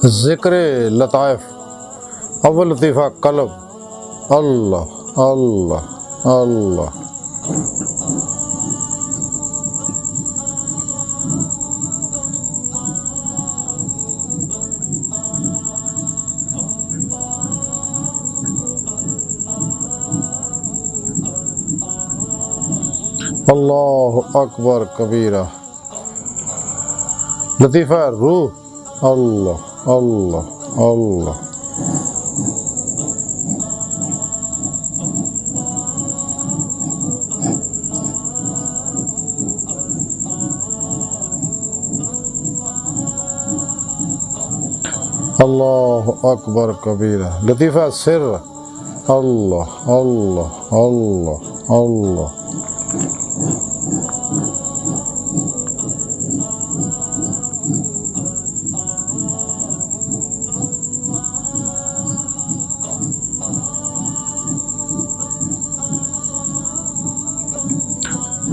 ज़िक्र लताइफ। अव्वल लतीफ़ा कल्ब। अल्लाह अल्लाह अल्लाह। अल्लाहु अकबर कबीरा। लतीफ़ा रूह। अल्लाह अल्लाह अल्लाह। अल्लाहु अकबर कबीरा। लतीफ़ा सिर। अल्लाह अल्लाह अल्लाह अल्लाह।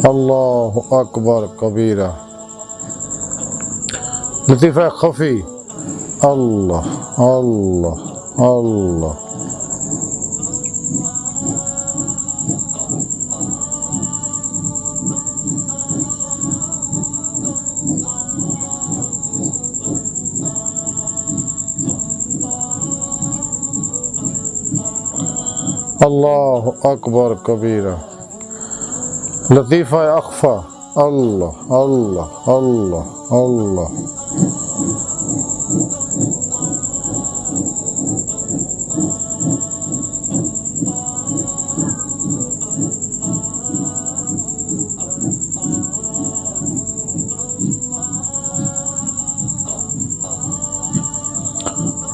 अल्लाहु अकबर कबीरा। लतीफ़ा खफ़ी। अल्लाह अल्लाह अल्लाह। अल्लाहु अकबर कबीरा। लतीफ़ा अख़फ़ा। अल्लाह अल्लाह अल्लाह अल्लाह।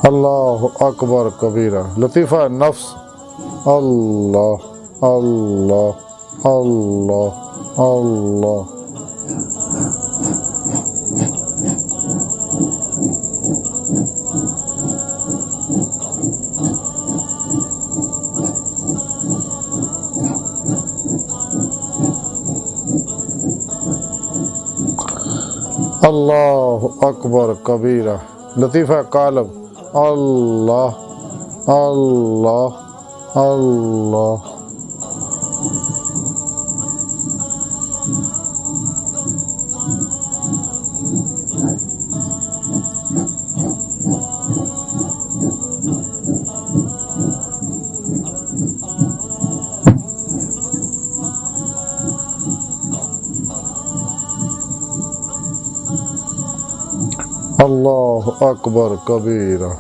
अल्लाहु अकबर कबीरा। लतीफ़ा नफ्स। अल्लाह अल्लाह अल्लाह अल्लाह। अल्लाहु अकबर कबीरा। लतीफ़ा कालब। अल्लाह अल्लाह अल्लाह। अल्लाहु अकबर कबीरा।